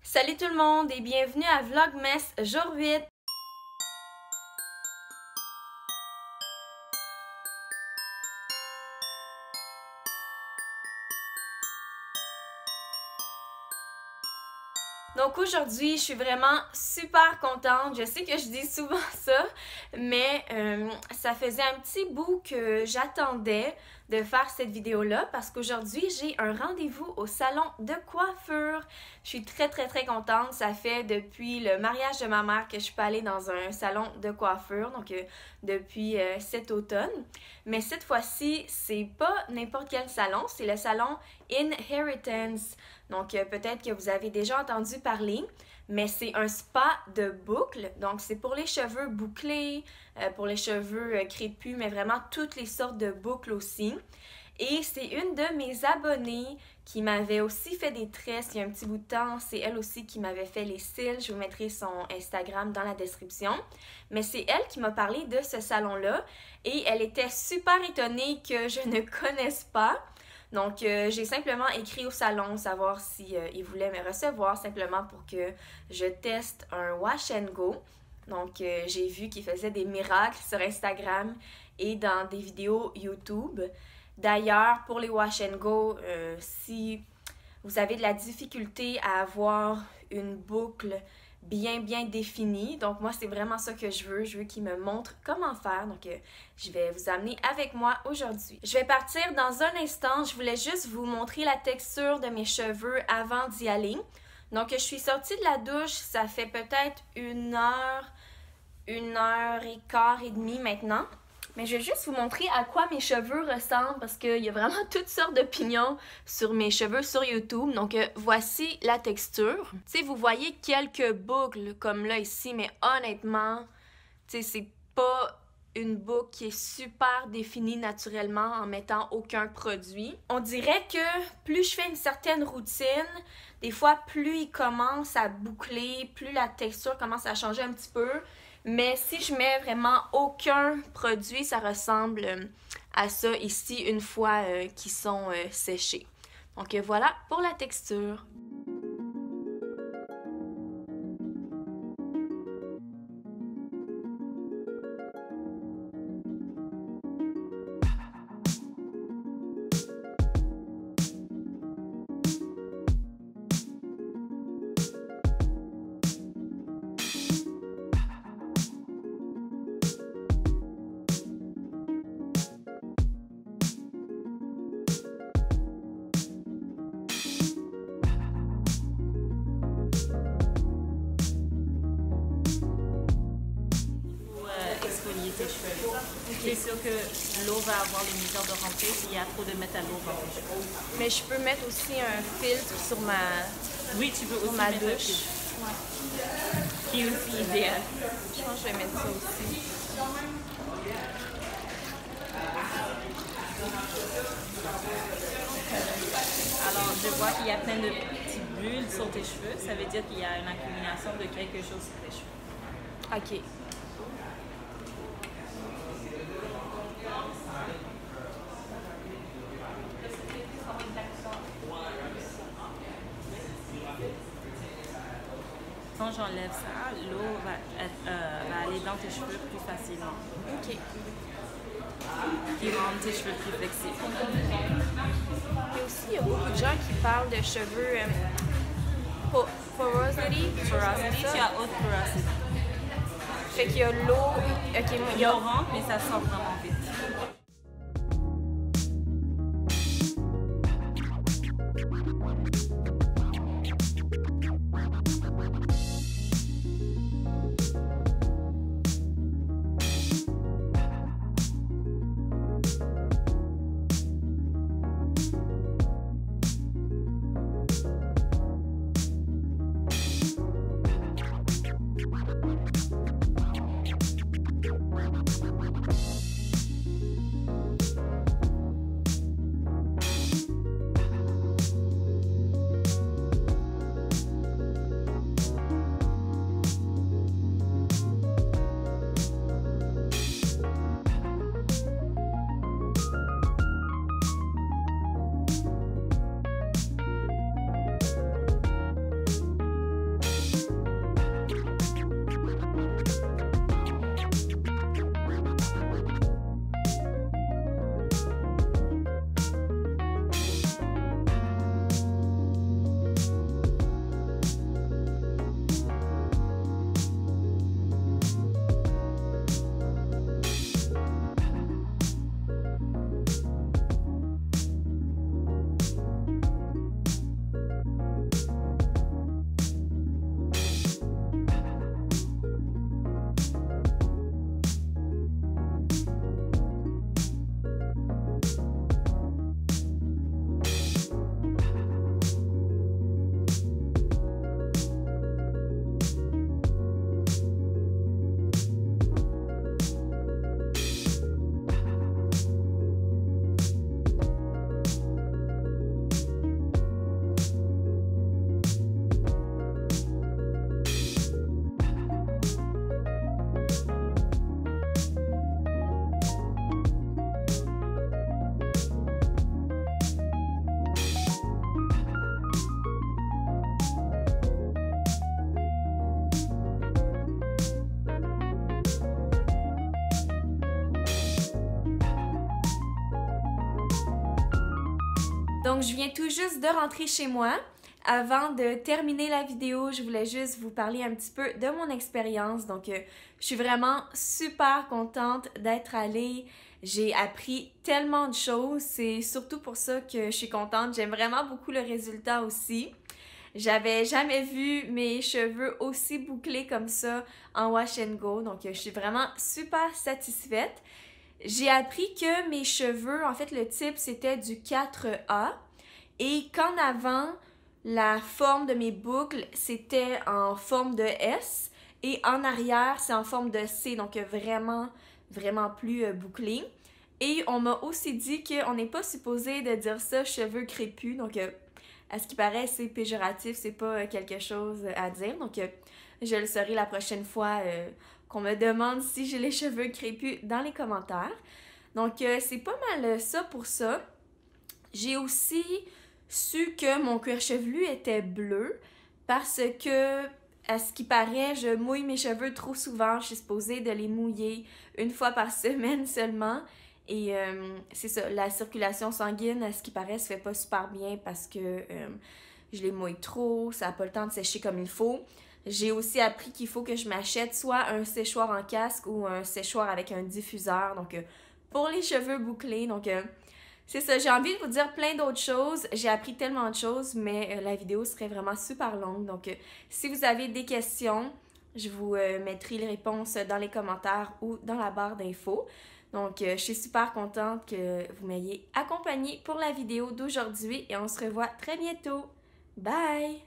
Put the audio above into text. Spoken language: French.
Salut tout le monde et bienvenue à Vlogmas jour 8. Donc aujourd'hui, je suis vraiment super contente. Je sais que je dis souvent ça, mais ça faisait un petit bout que j'attendais de faire cette vidéo-là parce qu'aujourd'hui, j'ai un rendez-vous au salon de coiffure. Je suis très contente. Ça fait depuis le mariage de ma mère que je suis pas allée dans un salon de coiffure, donc depuis cet automne. Mais cette fois-ci, c'est pas n'importe quel salon, c'est le salon Inheritance. Donc peut-être que vous avez déjà entendu parler, mais c'est un spa de boucles. Donc c'est pour les cheveux bouclés, pour les cheveux crépus, mais vraiment toutes les sortes de boucles aussi. Et c'est une de mes abonnées qui m'avait aussi fait des tresses il y a un petit bout de temps. C'est elle aussi qui m'avait fait les cils. Je vous mettrai son Instagram dans la description. Mais c'est elle qui m'a parlé de ce salon-là et elle était super étonnée que je ne connaisse pas. Donc, j'ai simplement écrit au salon, savoir si ils voulaient me recevoir, simplement pour que je teste un wash and go. Donc, j'ai vu qu'ils faisaient des miracles sur Instagram et dans des vidéos YouTube. D'ailleurs, pour les wash and go, si vous avez de la difficulté à avoir une boucle bien définie, donc moi c'est vraiment ça que je veux qu'ils me montrent comment faire, donc je vais vous amener avec moi aujourd'hui. Je vais partir dans un instant, je voulais juste vous montrer la texture de mes cheveux avant d'y aller. Donc je suis sortie de la douche, ça fait peut-être une heure et quart et demie maintenant. Mais je vais juste vous montrer à quoi mes cheveux ressemblent parce qu'il y a vraiment toutes sortes d'opinions sur mes cheveux sur YouTube. Donc, voici la texture. Tu sais, vous voyez quelques boucles comme là ici, mais honnêtement, tu sais, c'est pas une boucle qui est super définie naturellement en mettant aucun produit. On dirait que plus je fais une certaine routine, des fois, plus il commence à boucler, plus la texture commence à changer un petit peu. Mais si je mets vraiment aucun produit, ça ressemble à ça ici une fois qu'ils sont séchés. Donc voilà pour la texture. Tes cheveux. C'est sûr que l'eau va avoir les mesures de rentrer s'il y a trop de métallo dans tes cheveux. Mais je peux mettre aussi un filtre sur ma, oui, tu peux aussi ma mettre douche. Ouais. Qui est aussi idéal. Je pense que je vais mettre ça aussi. Alors, je vois qu'il y a plein de petites bulles sur tes cheveux. Ça veut dire qu'il y a une accumulation de quelque chose sur tes cheveux. OK. Quand j'enlève ça, l'eau va aller dans tes cheveux plus facilement. OK. Qui rend tes cheveux plus flexibles. Et aussi, il y a beaucoup de gens qui parlent de cheveux porosity. Porosity, tu as haute porosity. Fait qu'il y a l'eau. OK, moi, L'eau rentre, mais ça sort vraiment vite. Donc, je viens tout juste de rentrer chez moi. Avant de terminer la vidéo, je voulais juste vous parler un petit peu de mon expérience. Donc, je suis vraiment super contente d'être allée. J'ai appris tellement de choses. C'est surtout pour ça que je suis contente. J'aime vraiment beaucoup le résultat aussi. J'avais jamais vu mes cheveux aussi bouclés comme ça en wash and go. Donc, je suis vraiment super satisfaite. J'ai appris que mes cheveux, en fait, le type, c'était du 4A. Et qu'en avant, la forme de mes boucles, c'était en forme de S. Et en arrière, c'est en forme de C. Donc, vraiment, vraiment plus bouclé. Et on m'a aussi dit qu'on n'est pas supposé de dire ça, cheveux crépus. Donc, à ce qui paraît, c'est péjoratif, c'est pas quelque chose à dire. Donc, je le saurai la prochaine fois qu'on me demande si j'ai les cheveux crépus dans les commentaires. Donc, c'est pas mal ça pour ça. J'ai aussi su que mon cuir chevelu était bleu parce que, à ce qui paraît, je mouille mes cheveux trop souvent. Je suis supposée de les mouiller une fois par semaine seulement. Et c'est ça, la circulation sanguine, à ce qui paraît, se fait pas super bien parce que je les mouille trop, ça n'a pas le temps de sécher comme il faut. J'ai aussi appris qu'il faut que je m'achète soit un séchoir en casque ou un séchoir avec un diffuseur, donc pour les cheveux bouclés. Donc c'est ça, j'ai envie de vous dire plein d'autres choses. J'ai appris tellement de choses, mais la vidéo serait vraiment super longue. Donc si vous avez des questions, je vous mettrai les réponses dans les commentaires ou dans la barre d'infos. Donc, je suis super contente que vous m'ayez accompagnée pour la vidéo d'aujourd'hui et on se revoit très bientôt. Bye!